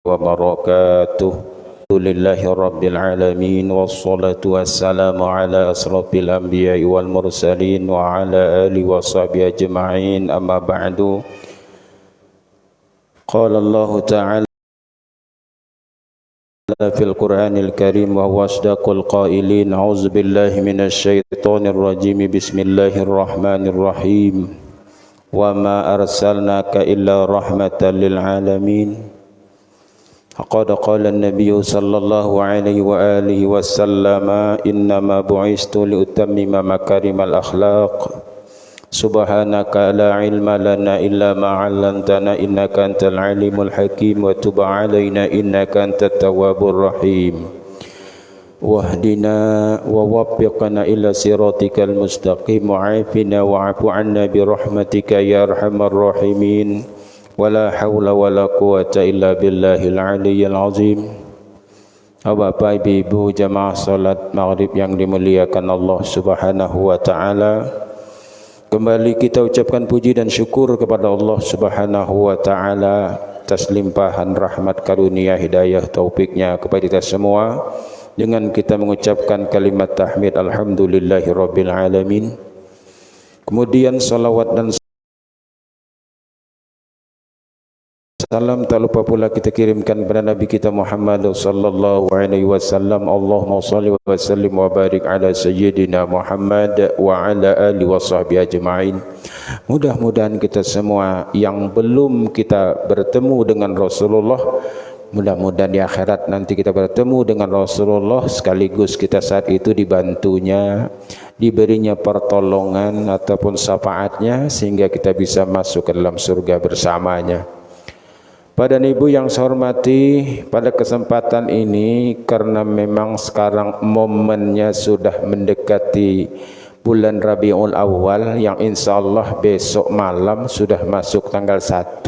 وبركاته. لله رب العالمين والصلاة والسلام على أشرف الأنبياء والمرسلين وعلى آله وصحبه أجمعين. أما بعد، قال الله تعالى في القرآن الكريم وهو أصدق القائلين: أعوذ بالله من الشيطان الرجيم، بسم الله الرحمن الرحيم، وما أرسلناك إلا رحمة للعالمين. قد قال النبي صلى الله عليه وآله وسلم: إنما بعثت لأتمم مكارم الأخلاق. سبحانك لا علم لنا إلا ما علمتنا إنك أنت العليم الحكيم، وتب علينا إنك أنت التواب الرحيم، واهدنا ووفقنا إلى صراطك المستقيم، وعافنا واعف عنا برحمتك يا أرحم الراحمين، ولا حول ولا قوة إلا بالله العلي العظيم. Bapak Ibu jamaah salat maghrib yang dimuliakan Allah Subhanahu wa taala, kembali kita ucapkan puji dan syukur kepada Allah Subhanahu wa taala atas limpahan rahmat karunia hidayah taufiknya kepada kita semua, dengan kita mengucapkan kalimat tahmid alhamdulillahirabbil alamin. Kemudian salawat dan salam tak lupa pula kita kirimkan kepada Nabi kita Muhammad sallallahu alaihi wasallam. Allahumma shalli wa sallim wa barik ala sayyidina Muhammad wa ala alihi wa sahbihi ajma'in. Mudah-mudahan kita semua yang belum kita bertemu dengan Rasulullah, mudah-mudahan di akhirat nanti kita bertemu dengan Rasulullah, sekaligus kita saat itu dibantunya, diberinya pertolongan ataupun syafaatnya, sehingga kita bisa masuk ke dalam surga bersamanya. Pada ibu yang saya hormati, pada kesempatan ini, karena memang sekarang momennya sudah mendekati bulan Rabiul Awal, yang insya Allah besok malam sudah masuk tanggal 1.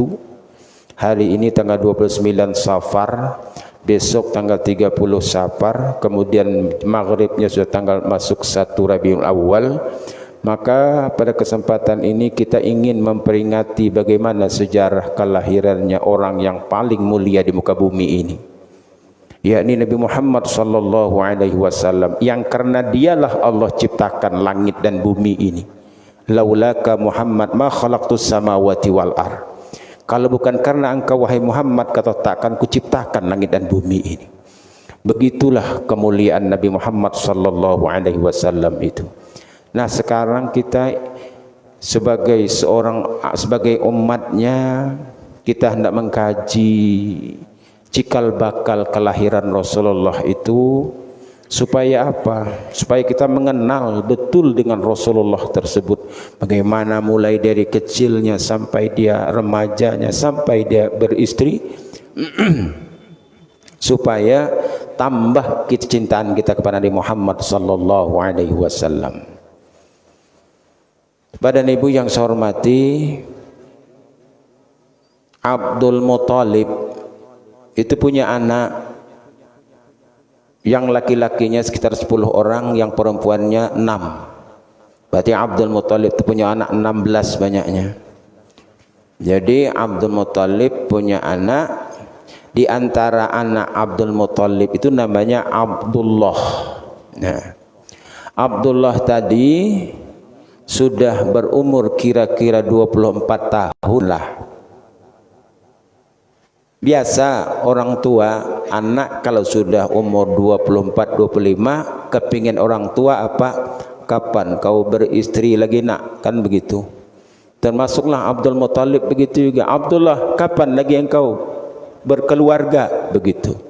Hari ini tanggal 29 Safar, besok tanggal 30 Safar, kemudian maghribnya sudah tanggal masuk 1 Rabiul Awal. Maka pada kesempatan ini kita ingin memperingati bagaimana sejarah kelahirannya orang yang paling mulia di muka bumi ini, yakni Nabi Muhammad sallallahu alaihi wasallam, yang karena dialah Allah ciptakan langit dan bumi ini. Laulaka Muhammad ma khalaqtus samawati wal ar. Kalau bukan karena engkau wahai Muhammad, kata takkan kuciptakan langit dan bumi ini. Begitulah kemuliaan Nabi Muhammad sallallahu alaihi wasallam itu. Nah, sekarang kita sebagai umatnya, kita hendak mengkaji cikal bakal kelahiran Rasulullah itu, supaya apa? Supaya kita mengenal betul dengan Rasulullah tersebut, bagaimana mulai dari kecilnya sampai dia remajanya, sampai dia beristri, supaya tambah kecintaan kita kepada Nabi Muhammad sallallahu alaihi wasallam. Pada ibu yang saya hormati, Abdul Muthalib itu punya anak yang laki-lakinya sekitar 10 orang, yang perempuannya 6. Berarti Abdul Muthalib itu punya anak 16 banyaknya. Jadi Abdul Muthalib punya anak, di antara anak Abdul Muthalib itu namanya Abdullah. Nah, Abdullah tadi sudah berumur kira-kira 24 tahun lah. Biasa orang tua, anak kalau sudah umur 24-25, kepingin orang tua apa? Kapan kau beristri lagi nak? Kan begitu. Termasuklah Abdul Muthalib begitu juga. Abdullah, kapan lagi engkau berkeluarga? Begitu.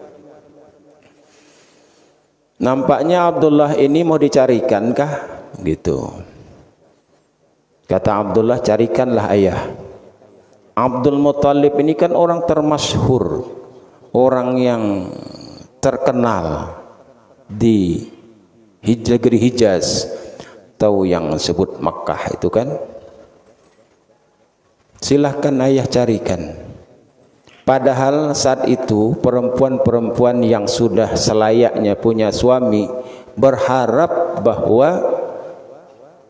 Nampaknya Abdullah ini mau dicarikan kah? Gitu. Kata Abdullah, carikanlah ayah. Abdul Muthalib ini kan orang termasyhur, orang yang terkenal di negeri Hijaz, tahu yang sebut Makkah itu kan. Silahkan ayah carikan. Padahal saat itu perempuan-perempuan yang sudah selayaknya punya suami berharap bahwa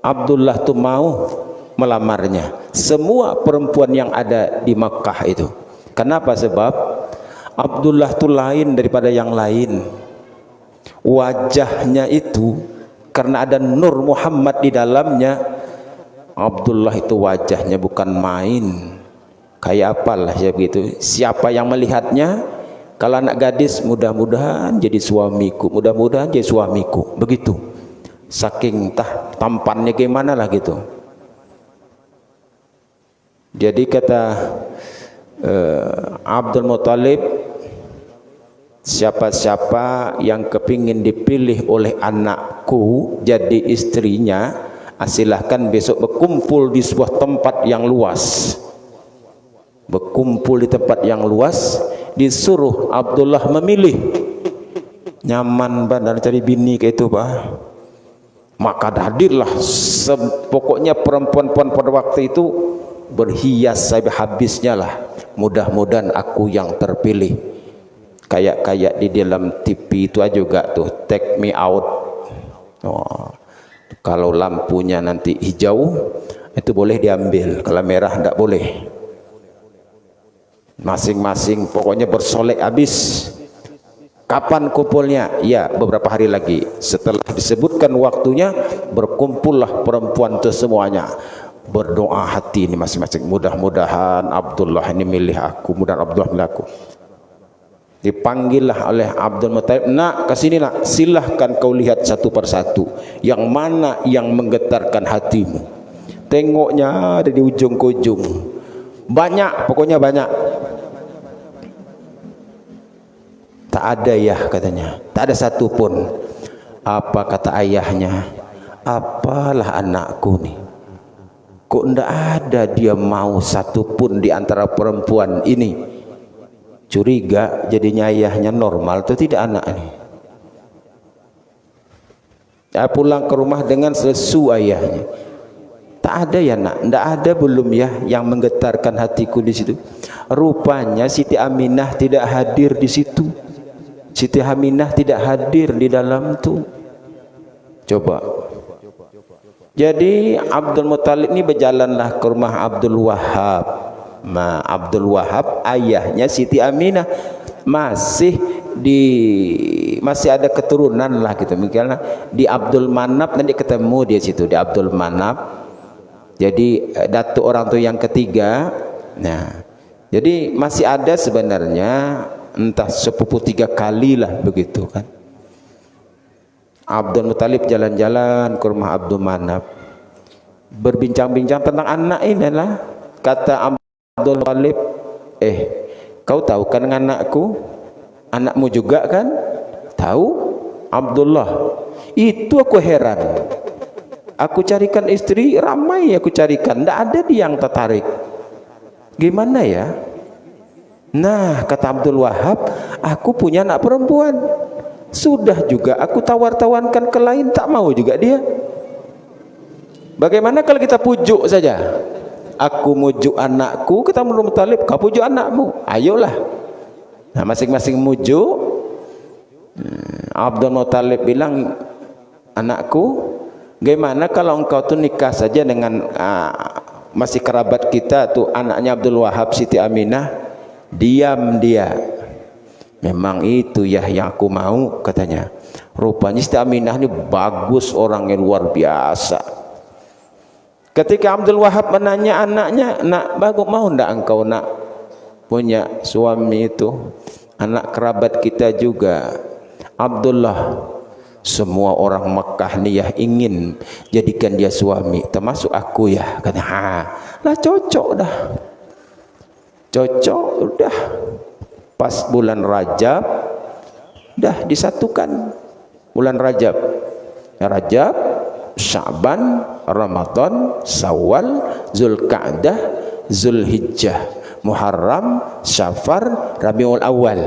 Abdullah itu mau melamarnya. Semua perempuan yang ada di Makkah itu. Kenapa? Sebab Abdullah itu lain daripada yang lain. Wajahnya itu karena ada nur Muhammad di dalamnya. Abdullah itu wajahnya bukan main. Kayak apalah ya begitu. Siapa yang melihatnya, kalau anak gadis, mudah-mudahan jadi suamiku, mudah-mudahan jadi suamiku, begitu. Saking tampannya gimana lah gitu. Jadi kata Abdul Muthalib, siapa-siapa yang kepingin dipilih oleh anakku jadi istrinya, silahkan besok berkumpul di sebuah tempat yang luas. Berkumpul di tempat yang luas, disuruh Abdullah memilih. Nyaman banget cari bini kayak itu, Pak. Maka hadirlah pokoknya perempuan-perempuan pada waktu itu berhias sampai habisnya lah. Mudah-mudahan aku yang terpilih. Kayak di dalam TV itu aja juga tuh, take me out. Oh, kalau lampunya nanti hijau itu boleh diambil, kalau merah tidak boleh. Masing-masing pokoknya bersolek habis. Kapan kumpulnya? Ya, beberapa hari lagi. Setelah disebutkan waktunya, berkumpullah perempuan itu semuanya. Berdoa hati ini masing-masing. Mudah-mudahan Abdullah ini milih aku, mudah-mudahan Abdullah milih aku. Dipanggillah oleh Abdul Muthalib, nak kesini nak, silahkan kau lihat satu persatu. Yang mana yang menggetarkan hatimu? Tengoknya ada di ujung ke ujung. Banyak, pokoknya banyak. Tak ada ya katanya, tak ada satu pun. Apa kata ayahnya? Apalah anakku nih, kok ndak ada dia mau satu pun di antara perempuan ini. Curiga jadinya ayahnya normal atau tidak anak ini. Dia pulang ke rumah dengan selesu ayahnya. Tak ada ya nak, ndak ada belum ya yang menggetarkan hatiku di situ. Rupanya Siti Aminah tidak hadir di situ. Siti Aminah tidak hadir di dalam tu. Coba. Jadi Abdul Muthalib ini berjalanlah ke rumah Abdul Wahab. Abdul Wahab ayahnya Siti Aminah masih ada keturunan lah gitu. Misalnya di Abdul Manaf nanti ketemu dia situ di Abdul Manaf. Jadi datuk orang tu yang ketiga. Nah, jadi masih ada sebenarnya entah sepupu 3 kali lah begitu kan. Abdul Muthalib jalan-jalan ke rumah Abdul Manaf, berbincang-bincang tentang anak ini lah. Kata Abdul Muthalib, kau tahu kan anakku? Anakmu juga kan? Tahu? Abdullah. Itu aku heran. Aku carikan istri, ramai aku carikan, tidak ada dia yang tertarik. Gimana ya? Nah, kata Abdul Wahab, aku punya anak perempuan. Sudah juga aku tawar-tawarkan ke lain, tak mau juga dia. Bagaimana kalau kita pujuk saja? Aku mujuk anakku, kata Abdul Muthalib, kau pujuk anakmu. Ayolah. Nah, masing-masing mujuk. Abdul Muthalib bilang, anakku, bagaimana kalau engkau tuh nikah saja dengan masih kerabat kita tuh, anaknya Abdul Wahab, Siti Aminah. Diam dia. Memang itu ya yang aku mau katanya. Rupanya Siti Aminah ini bagus, orangnya luar biasa. Ketika Abdul Wahab menanya anaknya, nak bagus mau ndak engkau nak punya suami itu, anak kerabat kita juga Abdullah. Semua orang Mekah nih ya ingin jadikan dia suami, termasuk aku ya. Katanya, lah cocok dah. Cocok udah. Pas bulan Rajab dah disatukan. Bulan Rajab, Sya'ban, Ramadan, Syawal, Zulkaadah, Zulhijjah, Muharram, Syafar, Rabiul Awal.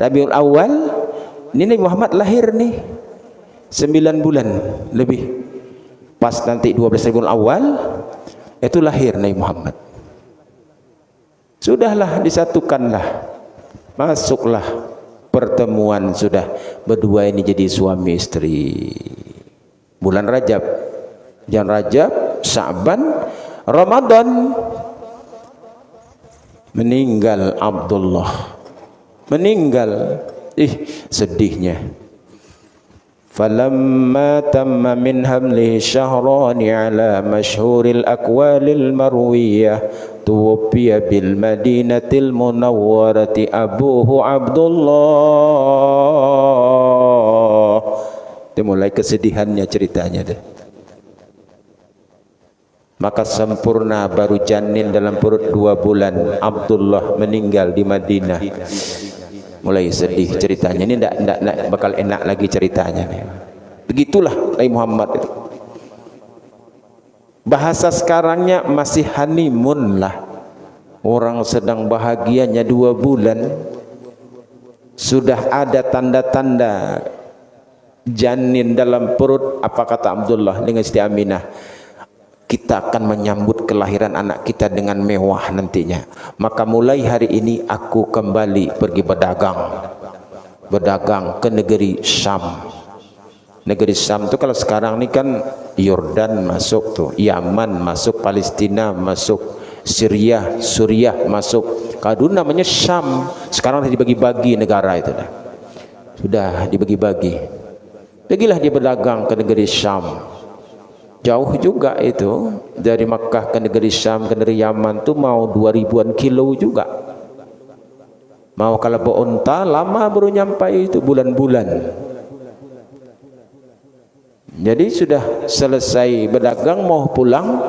Rabiul Awal ini Nabi Muhammad lahir nih 9 bulan lebih. Pas nanti 12 Rabiul Awal itu lahir Nabi Muhammad. Sudahlah disatukanlah, masuklah pertemuan, sudah berdua ini jadi suami istri. Bulan Rajab, Sya'ban, Ramadan meninggal Abdullah. meninggal. Sedihnya. Falamma tamma min hamlihi syahrani ala masyhuril aqwalil marwiyah tuwfiya bil madinatil munawwarati abuhu Abdullah. Itu mulai kesedihannya ceritanya deh. Maka sempurna baru janin dalam perut 2 bulan, Abdullah meninggal di Madinah. Mulai sedih ceritanya. Ini tidak bakal enak lagi ceritanya. Begitulah Nabi Muhammad itu. Bahasa sekarangnya masih honeymoon lah. Orang sedang bahagianya 2 bulan. Sudah ada tanda-tanda janin dalam perut. Apa kata Abdullah dengan Siti Aminah? Kita akan menyambut kelahiran anak kita dengan mewah nantinya. Maka mulai hari ini aku kembali pergi berdagang ke negeri Syam. Negeri Syam itu kalau sekarang ini kan Yordan masuk tuh, Yaman masuk, Palestina masuk, Suriah masuk. Kalau dulu namanya Syam, sekarang sudah dibagi-bagi negara itu dah. Sudah dibagi-bagi. Pergilah dia berdagang ke negeri Syam. Jauh juga itu, dari Makkah ke negeri Syam, ke negeri Yaman tu mau 2000-an kilo juga. Mau kalau bawa unta lama baru nyampai itu, bulan-bulan. Jadi sudah selesai berdagang mau pulang,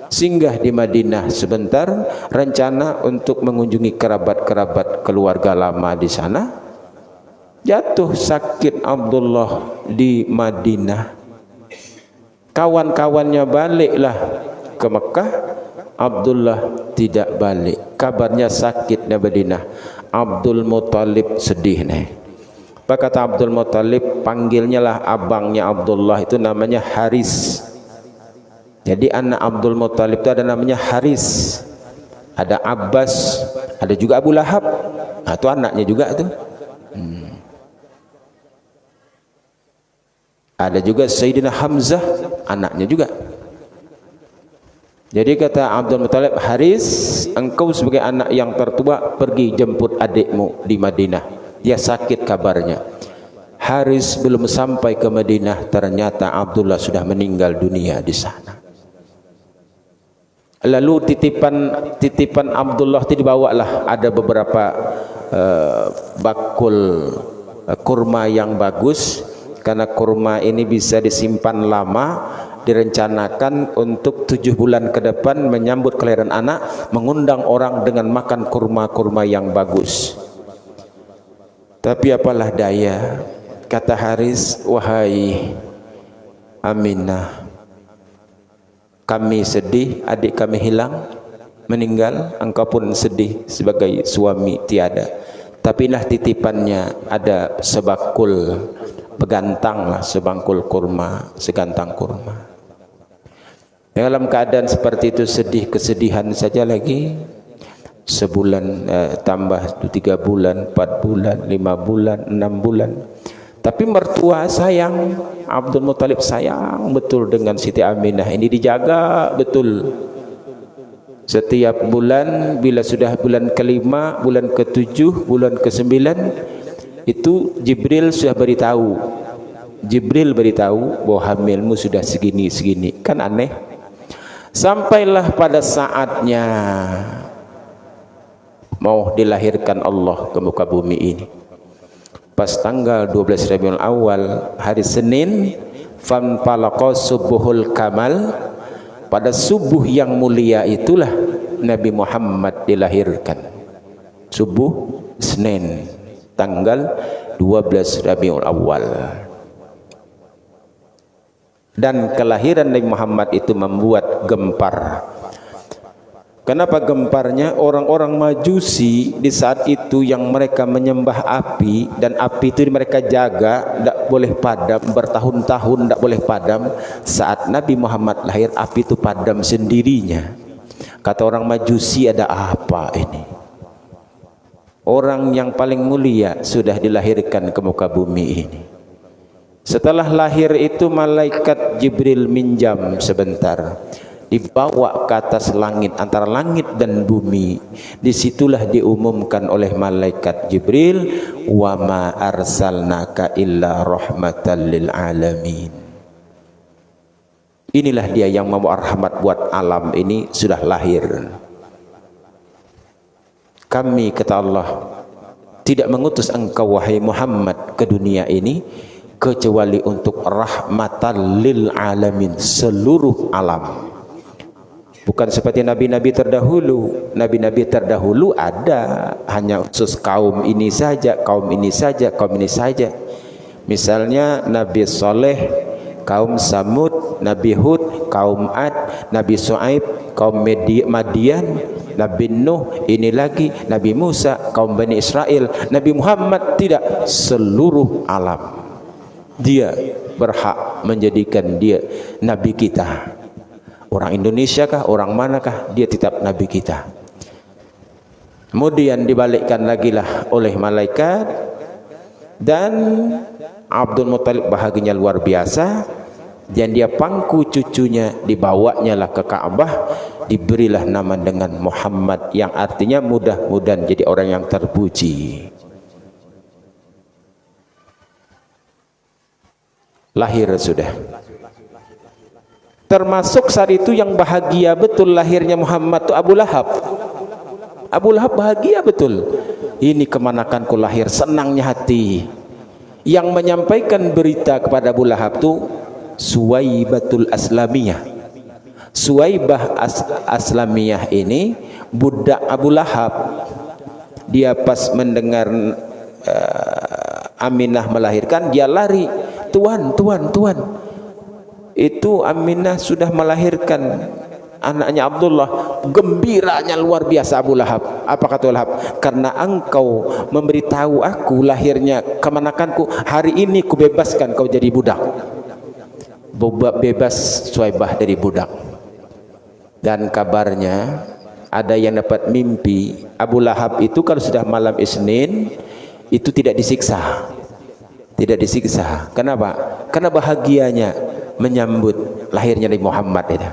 singgah di Madinah sebentar, rencana untuk mengunjungi kerabat-kerabat keluarga lama di sana. Jatuh sakit Abdullah di Madinah. Kawan-kawannya baliklah ke Mekah, Abdullah tidak balik. Kabarnya sakit di Madinah. Abdul Muttalib sedih nih. Apa kata Abdul Muttalib? Panggilnya lah abangnya Abdullah itu namanya Haris. Jadi anak Abdul Muttalib itu ada namanya Haris. Ada Abbas, ada juga Abu Lahab. Nah, itu anaknya juga tuh. Ada juga Sayyidina Hamzah, anaknya juga. Jadi kata Abdul Muttalib, Haris, engkau sebagai anak yang tertua pergi jemput adikmu di Madinah. Dia sakit kabarnya. Haris belum sampai ke Madinah, ternyata Abdullah sudah meninggal dunia di sana. Lalu titipan Abdullah itu dibawalah, ada beberapa bakul kurma yang bagus. Karena kurma ini bisa disimpan lama, direncanakan untuk 7 bulan ke depan menyambut kelahiran anak, mengundang orang dengan makan kurma-kurma yang bagus. Tapi apalah daya, kata Haris, wahai Aminah, kami sedih, adik kami hilang, meninggal, engkau pun sedih sebagai suami tiada. Tapi nah titipannya ada sebakul begantang lah, sebangkul kurma, segantang kurma. Dalam keadaan seperti itu sedih, kesedihan saja lagi. Sebulan tambah 3 bulan, 4 bulan, 5 bulan, 6 bulan. Tapi mertua sayang, Abdul Muttalib sayang betul dengan Siti Aminah. Ini dijaga betul. Setiap bulan, bila sudah bulan ke-5, bulan ke-7, bulan ke-9, itu Jibril sudah beritahu. Jibril beritahu bahwa hamilmu sudah segini-segini. Kan aneh. Sampailah pada saatnya mau dilahirkan Allah ke muka bumi ini. Pas tanggal 12 Rabiul Awal, hari Senin, fanfalaqa subuhul kamal. Pada subuh yang mulia itulah Nabi Muhammad dilahirkan. Subuh Senin, tanggal 12 Rabiul Awal. Dan kelahiran Nabi Muhammad itu membuat gempar. Kenapa gemparnya? Orang-orang Majusi di saat itu yang mereka menyembah api, dan api itu mereka jaga, tidak boleh padam, bertahun-tahun tidak boleh padam. Saat Nabi Muhammad lahir, api itu padam sendirinya. Kata orang Majusi, ada apa ini? Orang yang paling mulia sudah dilahirkan ke muka bumi ini. Setelah lahir itu malaikat Jibril minjam sebentar. dibawa ke atas langit, antara langit dan bumi. Disitulah diumumkan oleh malaikat Jibril, wa ma arsalnaka illa rahmatan lil alamin. Inilah dia yang membawa rahmat buat alam ini sudah lahir. Kami, kata Allah, tidak mengutus engkau wahai Muhammad ke dunia ini kecuali untuk rahmatan lil alamin, seluruh alam. Bukan seperti nabi-nabi terdahulu. Nabi-nabi terdahulu ada hanya khusus kaum ini saja, kaum ini saja, kaum ini saja. Misalnya Nabi Saleh, kaum Samud, Nabi Hud, kaum Ad, Nabi Shu'aib, kaum Madian, Nabi Nuh, ini lagi Nabi Musa, kaum Bani Israel. Nabi Muhammad tidak, seluruh alam. Dia berhak menjadikan dia Nabi kita. Orang Indonesia kah, orang manakah, dia tetap Nabi kita. Kemudian dibalikkan lagi lah oleh malaikat, dan Abdul Muttalib bahagianya luar biasa, dan dia pangku cucunya, dibawanya lah ke Ka'bah, diberilah nama dengan Muhammad, yang artinya mudah-mudahan jadi orang yang terpuji. Lahir sudah. Termasuk saat itu yang bahagia betul lahirnya Muhammad itu Abu Lahab. Abu Lahab bahagia betul. Ini kemanakanku lahir, senangnya hati. Yang menyampaikan berita kepada Abu Lahab itu Suwaibatul Aslamiyah. Suwaibah Aslamiyah ini budak Abu Lahab. Dia pas mendengar Aminah melahirkan, dia lari, Tuan, itu Aminah sudah melahirkan anaknya Abdullah. Gembiranya luar biasa Abu Lahab. Apa kata Lahab? Karena engkau memberitahu aku lahirnya kemanakanku, hari ini ku bebaskan kau jadi budak. Bebas Suwaibah dari budak. Dan kabarnya ada yang dapat mimpi Abu Lahab itu kalau sudah malam Isnin itu tidak disiksa. Tidak disiksa. Kenapa? Karena bahagianya menyambut lahirnya Nabi Muhammad itu.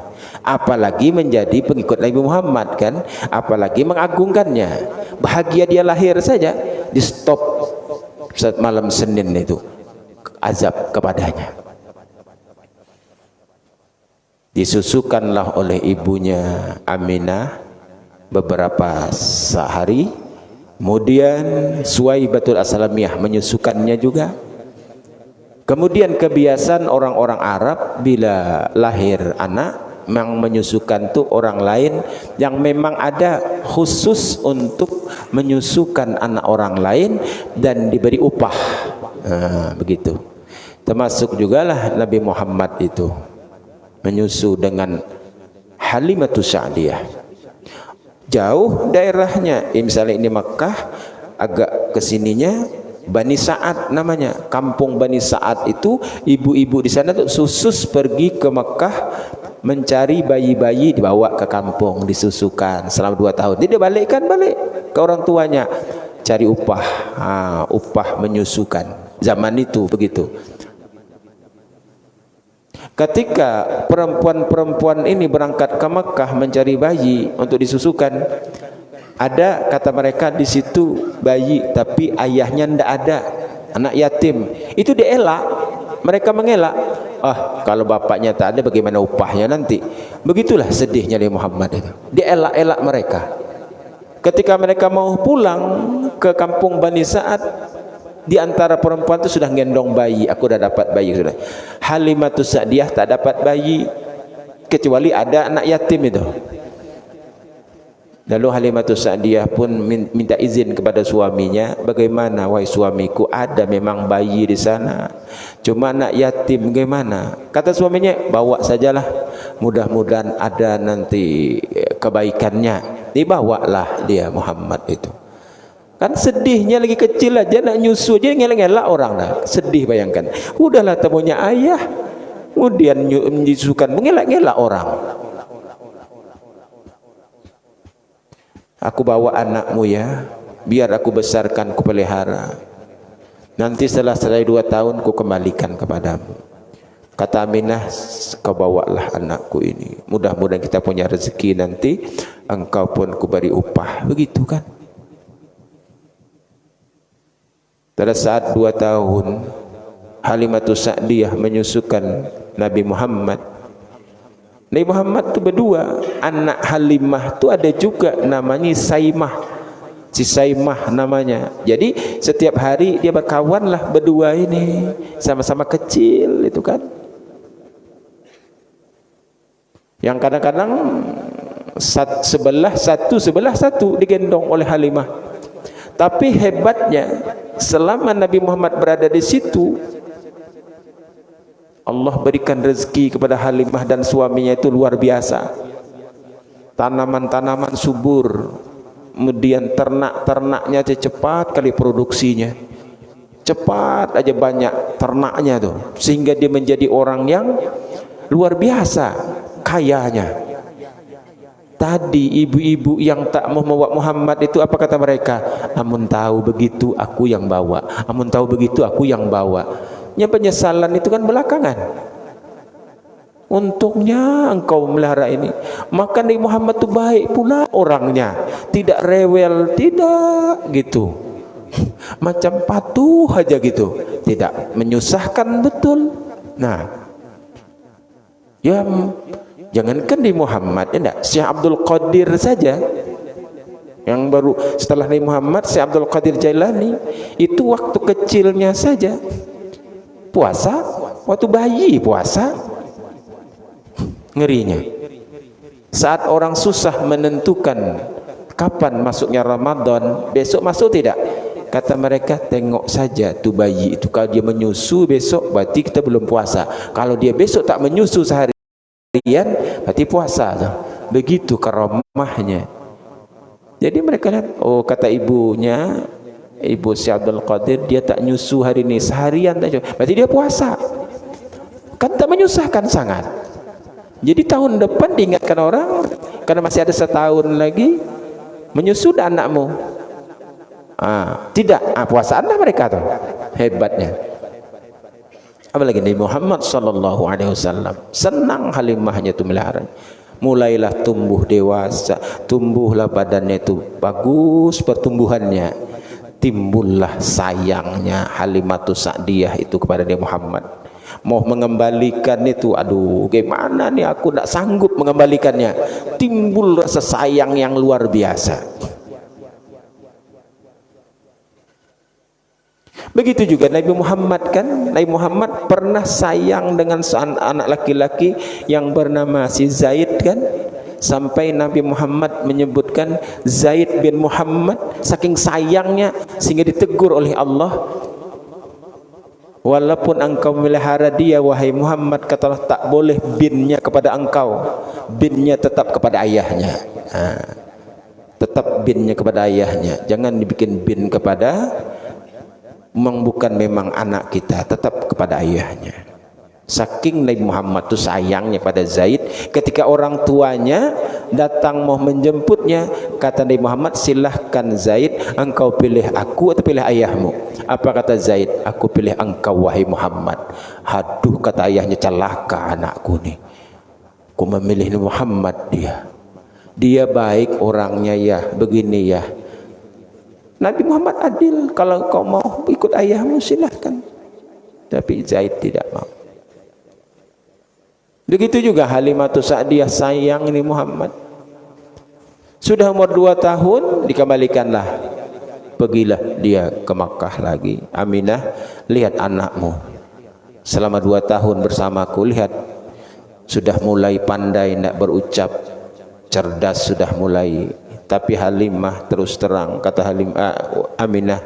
Apalagi menjadi pengikut Nabi Muhammad kan, apalagi mengagungkannya. Bahagia dia lahir saja, di stop saat malam Senin itu azab kepadanya. Disusukanlah oleh ibunya Aminah beberapa sehari, kemudian Suwaibatul Aslamiyah menyusukannya juga. Kemudian kebiasaan orang-orang Arab bila lahir anak yang menyusukan tuh orang lain yang memang ada khusus untuk menyusukan anak orang lain dan diberi upah. Begitu. Termasuk juga lah Nabi Muhammad itu menyusu dengan Halimatus Sa'diyah. Jauh daerahnya, misalnya ini Makkah, agak kesininya Bani Sa'ad namanya, kampung Bani Sa'ad itu ibu-ibu di sana tuh khusus pergi ke Mekah mencari bayi-bayi, dibawa ke kampung disusukan selama 2 tahun. Dia balik ke orang tuanya cari upah, upah menyusukan. Zaman itu begitu. Ketika perempuan-perempuan ini berangkat ke Mekah mencari bayi untuk disusukan, ada kata mereka di situ bayi tapi ayahnya ndak ada, anak yatim. Itu dielak, mereka mengelak. Kalau bapaknya tak ada bagaimana upahnya nanti? Begitulah sedihnya Nabi Muhammad itu. Dielak-elak mereka. Ketika mereka mau pulang ke kampung Bani Sa'ad, di antara perempuan itu sudah gendong bayi. Aku dah dapat bayi sudah. Halimatus Sa'diyah tak dapat bayi kecuali ada anak yatim itu. Lalu Halimatus Sa'diyah pun minta izin kepada suaminya, bagaimana wahai suamiku, ada memang bayi di sana, cuma anak yatim, bagaimana? Kata suaminya, bawa sajalah, mudah-mudahan ada nanti kebaikannya. Dibawalah dia Muhammad itu. Kan sedihnya lagi kecil aja nak nyusu aja ngelak-ngelak orang dah. Sedih bayangkan. Udahlah temunya ayah, kemudian menyusukan mengelak-ngelak orang. Aku bawa anakmu ya, biar aku besarkan, ku pelihara. Nanti setelah 2 tahun ku kembalikan kepadamu. Kata Aminah, kau bawalah anakku ini. Mudah-mudahan kita punya rezeki nanti, engkau pun kuberi upah. Begitu kan? Pada saat 2 tahun, Halimatus Sa'diyah menyusukan Nabi Muhammad. Nabi Muhammad itu berdua. Anak Halimah itu ada juga namanya Saimah. Si Saimah namanya. Jadi setiap hari dia berkawan lah berdua ini. Sama-sama kecil itu kan. Yang kadang-kadang sebelah satu digendong oleh Halimah. Tapi hebatnya selama Nabi Muhammad berada di situ, Allah berikan rezeki kepada Halimah dan suaminya itu luar biasa. Tanaman-tanaman subur, kemudian ternak-ternaknya cepat kali produksinya. Cepat aja banyak ternaknya tuh, sehingga dia menjadi orang yang luar biasa kayanya. Tadi ibu-ibu yang tak mau membawa Muhammad itu apa kata mereka? Amun tahu begitu aku yang bawa. Amun tahu begitu aku yang bawa. Ya, penyesalan itu kan belakangan. Untungnya engkau melihara ini. Maka Nabi Muhammad itu baik pula orangnya. Tidak rewel, tidak gitu. Macam patuh aja gitu. Tidak menyusahkan betul. Nah, ya jangankan di Muhammad, ya enggak, Syekh Abdul Qadir saja yang baru setelah Nabi Muhammad, Syekh Abdul Qadir Jailani itu waktu kecilnya saja puasa, waktu bayi puasa. Ngerinya saat orang susah menentukan kapan masuknya Ramadan, besok masuk tidak, kata mereka tengok saja tuh bayi itu, kalau dia menyusu besok berarti kita belum puasa, kalau dia besok tak menyusu sehari berarti puasa. Begitu karamahnya. Jadi mereka lihat, oh kata ibunya, ibu Syekh Abdul Qadir, dia tak nyusu hari ini, seharian tak nyusu, berarti dia puasa. Kan tak menyusahkan sangat. Jadi tahun depan diingatkan orang, karena masih ada setahun lagi, menyusu anakmu. Tidak, puasaanlah mereka tuh. Hebatnya. Apalagi Nabi Muhammad sallallahu alaihi wasallam senang Halimahnya itu melihara. Mulailah tumbuh dewasa, tumbuhlah badannya itu bagus pertumbuhannya. Timbullah sayangnya Halimatus Sa'diyah itu kepada Nabi Muhammad. Mau mengembalikan itu, aduh gimana nih, aku tidak sanggup mengembalikannya. Timbul rasa sayang yang luar biasa. Begitu juga Nabi Muhammad kan, Nabi Muhammad pernah sayang dengan anak laki-laki yang bernama si Zaid kan, sampai Nabi Muhammad menyebutkan Zaid bin Muhammad, saking sayangnya sehingga ditegur oleh Allah, walaupun engkau memelihara dia wahai Muhammad, katalah tak boleh binnya kepada engkau, binnya tetap kepada ayahnya. Tetap binnya kepada ayahnya, jangan dibikin bin kepada bukan memang anak kita, tetap kepada ayahnya. Saking Nabi Muhammad itu sayangnya pada Zaid, ketika orang tuanya datang mau menjemputnya, kata Nabi Muhammad, silahkan Zaid, engkau pilih aku atau pilih ayahmu. Apa kata Zaid? Aku pilih engkau wahai Muhammad. Haduh, kata ayahnya, celaka anakku nih, aku memilih Nabi Muhammad, dia baik orangnya ya, begini ya. Nabi Muhammad adil, kalau kau mau ikut ayahmu silahkan. Tapi Zaid tidak mau. Begitu juga Halimatus Sa'diyah sayang ini Muhammad. Sudah umur 2 tahun dikembalikanlah. Pergilah dia ke Makkah lagi. Aminah, lihat anakmu selama 2 tahun bersamaku, lihat sudah mulai pandai nak berucap, cerdas sudah mulai. Tapi Halimah terus terang, kata Aminah,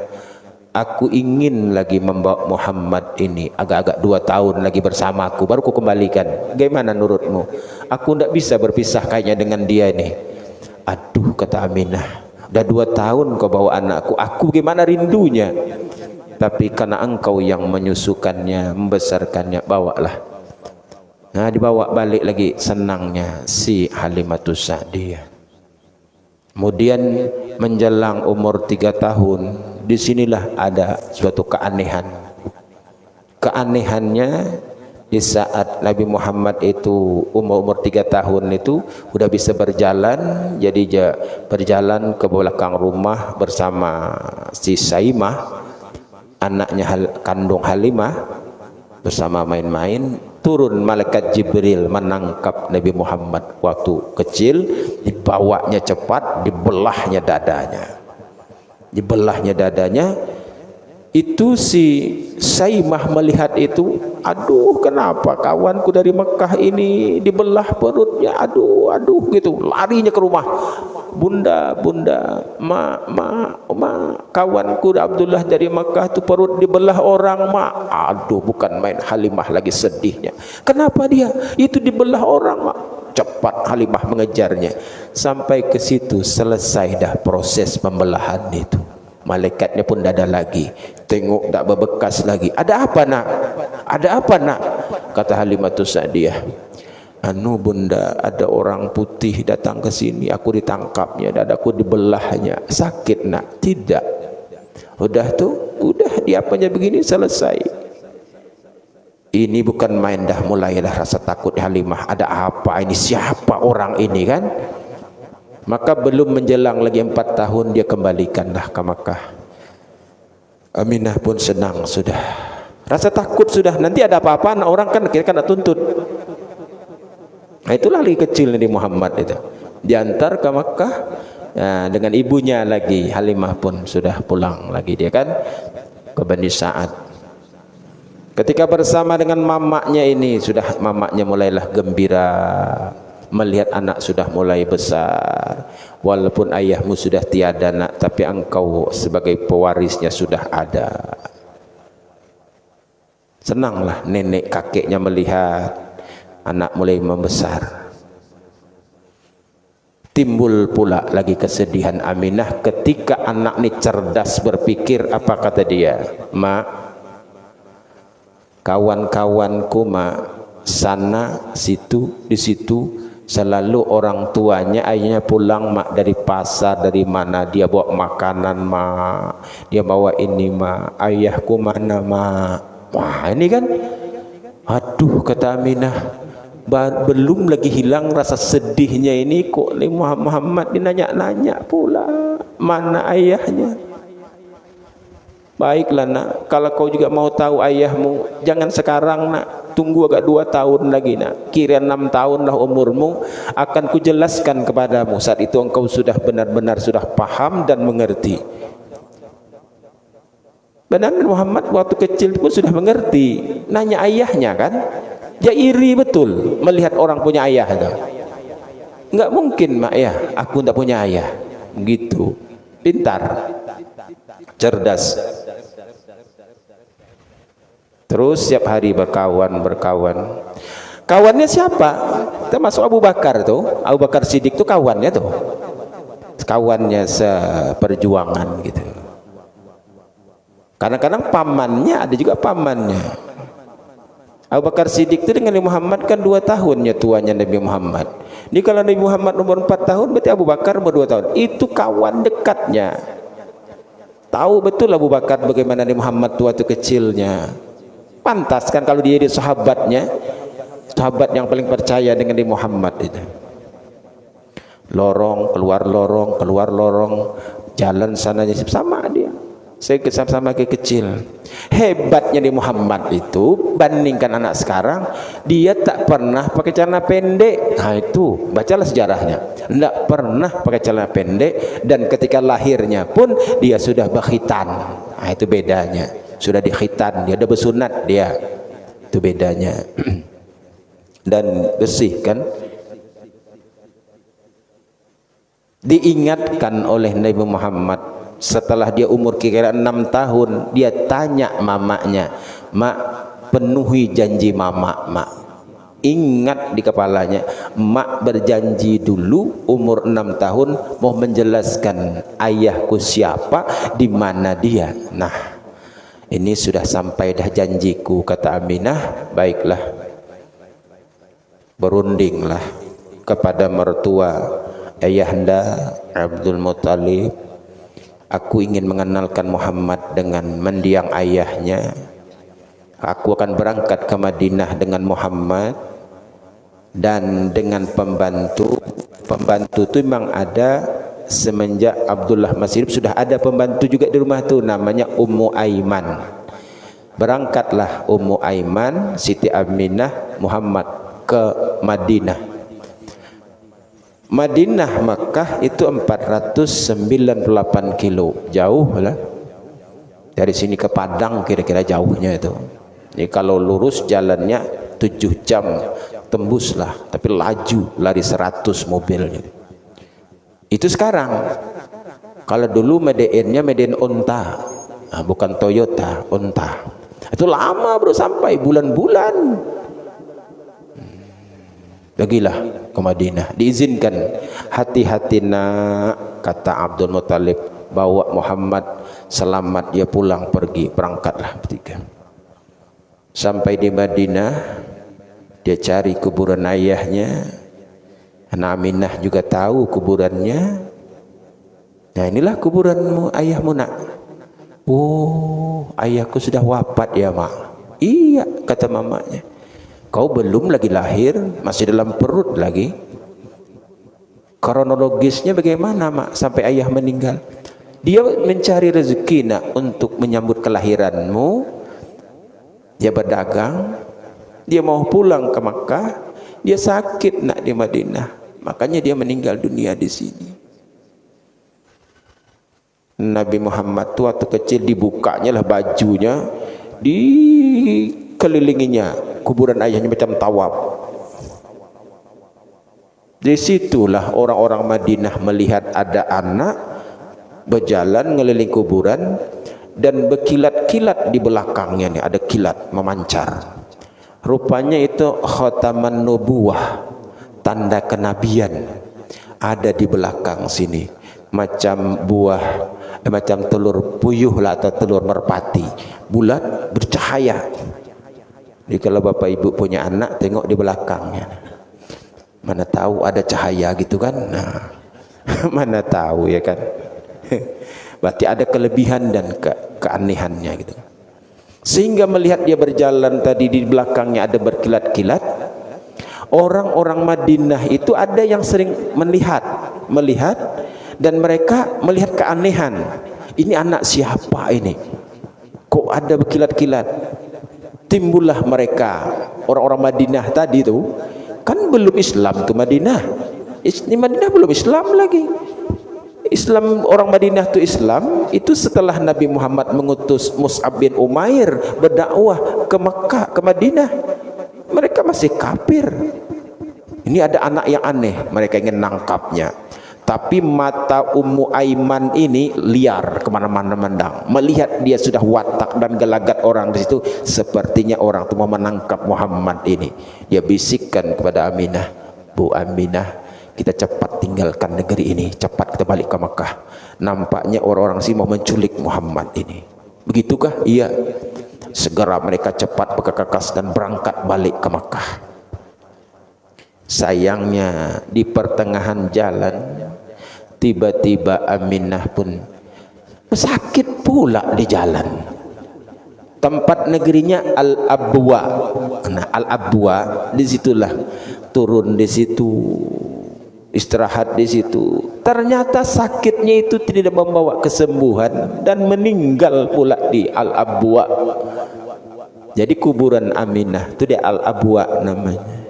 aku ingin lagi membawa Muhammad ini agak-agak 2 tahun lagi bersamaku, baru ku kembalikan. Bagaimana menurutmu? Aku tidak bisa berpisah kayaknya dengan dia ini. Aduh, kata Aminah, dah 2 tahun kau bawa anakku, aku gimana rindunya. Tapi karena engkau yang menyusukannya, membesarkannya, bawalah. Nah, dibawa balik lagi, senangnya si Halimatus Sa'diyah. Kemudian menjelang umur 3 tahun, disinilah ada suatu keanehan. Keanehannya Di saat Nabi Muhammad itu umur 3 tahun itu udah bisa berjalan, jadi dia berjalan ke belakang rumah bersama si Saimah, anaknya kandung Halimah, bersama main-main. Turun malaikat Jibril menangkap Nabi Muhammad waktu kecil, dibawanya cepat, dibelahnya dadanya. Itu si Saimah melihat itu, aduh kenapa kawanku dari Mekah ini dibelah perutnya, aduh gitu, larinya ke rumah. Bunda, kawanku Abdullah dari Mekah itu perut dibelah orang, mak. Aduh, bukan main. Halimah lagi sedihnya. Kenapa dia? Itu dibelah orang, mak. Cepat Halimah mengejarnya. Sampai ke situ selesai dah proses pembelahan itu. Malaikatnya pun dah ada lagi. Tengok tak berbekas lagi. Ada apa nak? Ada apa nak? Kata Halimatus Sa'diyah, anu bunda, ada orang putih datang ke sini, aku ditangkapnya, dadaku dibelahnya. Sakit nak? Tidak. Udah tuh, udah diapanya begini selesai. Ini bukan main, dah mulailah rasa takut Halimah. Ada apa ini? Siapa orang ini kan? Maka belum menjelang lagi 4 tahun dia kembalikanlah ke Makkah. Aminah pun senang sudah. Rasa takut sudah, nanti ada apa-apa orang kan kira nak tuntut. Nah, itulah lagi kecil Nabi Muhammad itu. Diantar ke Makkah dengan ibunya lagi. Halimah pun sudah pulang lagi dia kan ke Bani Sa'ad. Ketika bersama dengan mamaknya ini, sudah mamaknya mulailah gembira melihat anak sudah mulai besar. Walaupun ayahmu sudah tiada nak, tapi engkau sebagai pewarisnya sudah ada. Senanglah nenek kakeknya melihat anak mulai membesar. Timbul pula lagi kesedihan Aminah ketika anak ini cerdas berpikir. Apa kata dia? Mak, kawan-kawanku mak, sana situ di situ selalu orang tuanya, ayahnya pulang mak dari pasar, dari mana dia bawa makanan mak, dia bawa ini mak, ayahku mana mak. Wah ini kan, aduh kata Aminah, belum lagi hilang rasa sedihnya ini kok Muhammad dinanya-nanya pula mana ayahnya. Baiklah nak, kalau kau juga mau tahu ayahmu, jangan sekarang nak, tunggu agak 2 tahun lagi nak, kira 6 tahun lah umurmu, akan kujelaskan kepadamu. Saat itu engkau sudah benar-benar sudah paham dan mengerti. Benar Muhammad waktu kecil pun sudah mengerti. Nanya ayahnya kan, dia iri betul melihat orang punya ayah itu. Enggak mungkin mak ya, aku enggak punya ayah. Begitu, pintar, cerdas. Terus setiap hari berkawan. Kawannya siapa? Termasuk Abu Bakar tuh. Abu Bakar Siddiq tuh kawannya tuh. Kawannya seperjuangan gitu. Kadang-kadang pamannya, ada juga pamannya. Abu Bakar Siddiq itu dengan Nabi Muhammad kan 2 tahunnya tuanya Nabi Muhammad. Ini kalau Nabi Muhammad umur 4 tahun, berarti Abu Bakar umur 2 tahun. Itu kawan dekatnya. Tahu betul Abu Bakar bagaimana Nabi Muhammad waktu kecilnya. Pantas kan kalau dia sahabatnya, sahabat yang paling percaya dengan Nabi Muhammad itu. Lorong, keluar lorong, jalan sana sama dia. Saya sama-sama kecil. Hebatnya Nabi Muhammad itu, bandingkan anak sekarang, dia tak pernah pakai celana pendek. Nah itu, bacalah sejarahnya. Tidak pernah pakai celana pendek, dan ketika lahirnya pun dia sudah berkhitan. Nah itu bedanya. Sudah dikhitan, dia ada bersunat dia. Itu bedanya. Dan bersih kan? Diingatkan oleh Nabi Muhammad setelah dia umur kira-kira 6 tahun, dia tanya mamanya, mak, penuhi janji mama mak. Ingat di kepalanya, mak berjanji dulu umur 6 tahun mau menjelaskan ayahku siapa, di mana dia. Nah ini sudah sampai dah janjiku, kata Aminah. Baiklah, berundinglah kepada mertua ayahanda Abdul Muttalib. Aku ingin mengenalkan Muhammad dengan mendiang ayahnya. Aku akan berangkat ke Madinah dengan Muhammad dan dengan pembantu. Pembantu itu memang ada semenjak Abdullah masih hidup, sudah ada pembantu juga di rumah tu, namanya Ummu Aiman. Berangkatlah Ummu Aiman, Siti Aminah, Muhammad ke Madinah. Madinah Makkah itu 498 kilo, jauh lah. Dari sini ke Padang kira-kira jauhnya itu. Jadi kalau lurus jalannya 7 jam tembuslah, tapi laju lari 100 mobilnya. Itu sekarang. Kalau dulu Medein-nya Medein Onta, nah, bukan Toyota, Onta. Itu lama bro, sampai bulan-bulan. Bagilah ke Madinah, diizinkan. Hati-hati nak, kata Abdul Muthalib, bawa Muhammad selamat, dia pulang pergi, berangkatlah bertiga. Sampai di Madinah, dia cari kuburan ayahnya. Anak Aminah juga tahu kuburannya. Nah, inilah kuburanmu, ayahmu nak. Oh, ayahku sudah wafat ya mak. Iya, kata mamanya. Kau belum lagi lahir, masih dalam perut lagi. Kronologisnya bagaimana mak sampai ayah meninggal? Dia mencari rezeki nak untuk menyambut kelahiranmu. Dia berdagang, dia mau pulang ke Makkah, dia sakit nak di Madinah, makanya dia meninggal dunia di sini. Nabi Muhammad tuh waktu kecil dibukanya lah bajunya, dikelilinginya kuburan ayahnya macam tawaf. Disitulah orang-orang Madinah melihat ada anak berjalan ngeliling kuburan dan berkilat-kilat di belakangnya nih, ada kilat memancar. Rupanya itu khataman nubuwah, tanda kenabian, ada di belakang sini, macam buah, macam telur puyuh lah atau telur merpati, bulat bercahaya. Jadi kalau bapak ibu punya anak, tengok di belakangnya, mana tahu ada cahaya gitu kan? Nah, mana tahu ya kan? Berarti ada kelebihan dan keanehannya gitu. Sehingga melihat dia berjalan tadi, di belakangnya ada berkilat-kilat. Orang-orang Madinah itu ada yang sering melihat dan mereka melihat keanehan. Ini anak siapa ini? Kok ada berkilat-kilat? Timbullah mereka, orang-orang Madinah tadi itu kan belum Islam ke Madinah. Di Madinah belum Islam lagi. Islam, orang Madinah itu Islam itu setelah Nabi Muhammad mengutus Mus'ab bin Umair berdakwah ke Makkah, ke Madinah. Mereka masih kafir. Ini ada anak yang aneh, mereka ingin nangkapnya. Tapi mata Ummu Aiman ini liar kemana-mana mandang. Melihat dia sudah watak dan gelagat orang di situ, sepertinya orang itu mau menangkap Muhammad ini. Dia bisikkan kepada Aminah, Bu Aminah, kita cepat tinggalkan negeri ini, cepat kita balik ke Makkah. Nampaknya orang-orang sini mau menculik Muhammad ini. Begitukah? Iya. Segera mereka cepat bergegas dan berangkat balik ke Makkah. Sayangnya di pertengahan jalan tiba-tiba Aminah pun sakit pula di jalan. Tempat negerinya Al-Abwa. Nah, Al-Abwa disitulah turun di situ, istirahat di situ. Ternyata sakitnya itu tidak membawa kesembuhan dan meninggal pula di Al-Abwa. Jadi kuburan Aminah itu di Al-Abwa namanya.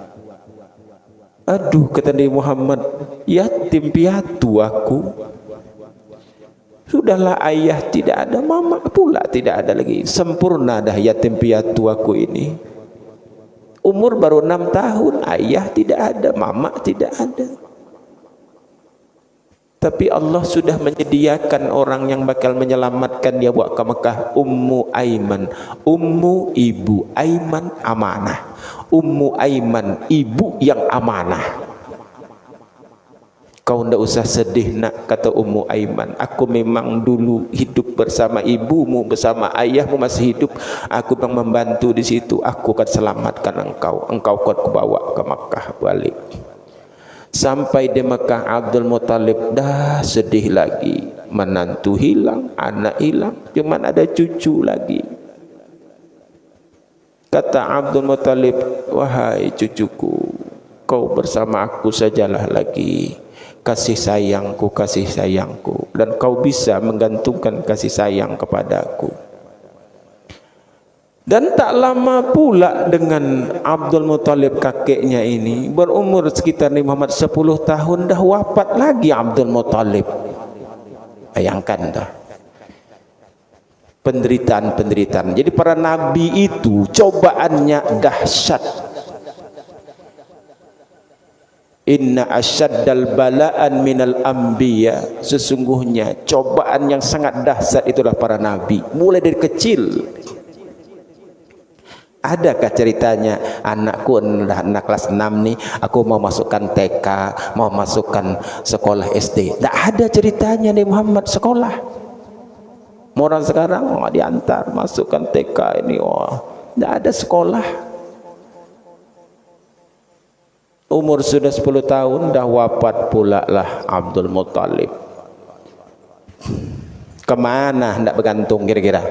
Aduh, kata Nabi Muhammad, yatim piatu aku. Sudahlah, ayah tidak ada, mama pula tidak ada lagi. Sempurna dah yatim piatu aku ini. Umur baru 6 tahun, ayah tidak ada, mama tidak ada. Tapi Allah sudah menyediakan orang yang bakal menyelamatkan dia buat ke Mekah. Ummu Aiman, Ummu ibu, Aiman amanah. Ummu Aiman, ibu yang amanah. Kau ndak usah sedih nak, kata Ummu Aiman. Aku memang dulu hidup bersama ibumu, bersama ayahmu masih hidup. Aku memang membantu di situ. Aku akan selamatkan engkau. Engkau akan kubawa ke Makkah balik. Sampai di Mekah, Abdul Muthalib dah sedih lagi. Menantu hilang, anak hilang, cuman ada cucu lagi. Kata Abdul Muttalib, wahai cucuku, kau bersama aku sajalah lagi. Kasih sayangku, dan kau bisa menggantungkan kasih sayang kepadaku. Dan tak lama pula dengan Abdul Muttalib kakeknya ini berumur sekitar Nabi Muhammad 10 tahun, dah wafat lagi Abdul Muttalib. Bayangkan dah penderitaan. Jadi para nabi itu cobaannya dahsyat. Inna asyaddal bala'an minal anbiya, sesungguhnya cobaan yang sangat dahsyat itulah para nabi, mulai dari kecil. Adakah ceritanya anakku anak kelas 6 nih, aku mau masukkan TK, mau masukkan sekolah SD? Tak ada ceritanya Nabi Muhammad sekolah. Orang sekarang diantar masukkan TK ini, tidak ada sekolah. Umur sudah 10 tahun dah wafat pula lah Abdul Muttalib. Kemana hendak bergantung kira-kira?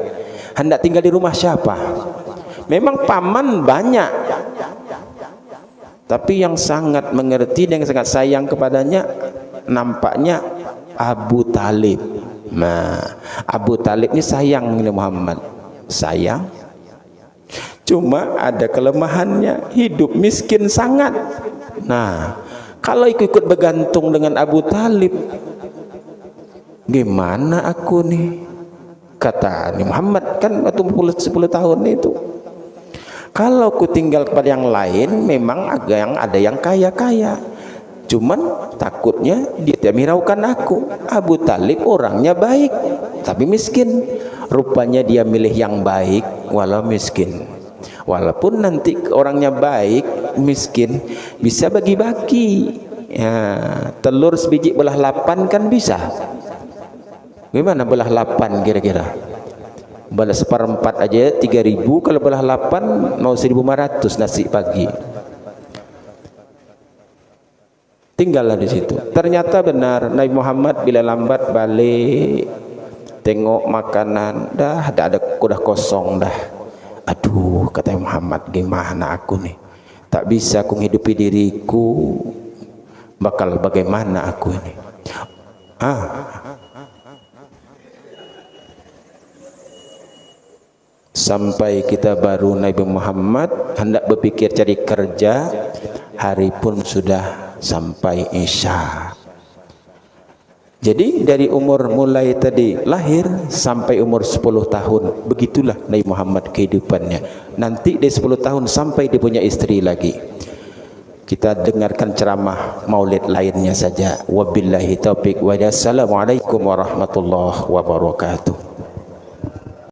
Hendak tinggal di rumah siapa? Memang paman banyak, tapi yang sangat mengerti dan yang sangat sayang kepadanya nampaknya Abu Talib. Nah, Abu Talib ini sayang dengan Muhammad, sayang. Cuma ada kelemahannya, hidup miskin sangat. Nah, kalau ikut bergantung dengan Abu Talib, gimana aku nih? Kata Muhammad kan waktu 10 tahun itu, kalau ku tinggal kepada yang lain, memang ada yang kaya-kaya, cuman takutnya dia tidak hiraukan aku. Abu Talib orangnya baik tapi miskin. Rupanya dia milih yang baik walau miskin. Walaupun nanti orangnya baik miskin, bisa bagi-bagi ya, telur sebiji belah 8 kan bisa. Gimana belah 8 kira-kira? Belah seperempat aja 3.000, kalau belah 8 mau 1.500 nasi pagi. Tinggallah di situ. Ternyata benar Nabi Muhammad bila lambat balik, tengok makanan dah ada kuda kosong dah. Aduh, kata Muhammad, gimana aku nih? Tak bisa aku hidupi diriku. Bakal bagaimana aku ini? Sampai kita baru Nabi Muhammad hendak berpikir cari kerja, hari pun sudah sampai Isya. Jadi dari umur mulai tadi lahir sampai umur 10 tahun, begitulah Nabi Muhammad kehidupannya. Nanti dari 10 tahun sampai dia punya istri lagi. Kita dengarkan ceramah maulid lainnya saja. Wabillahi taufiq wa assalamualaikum warahmatullahi wabarakatuh.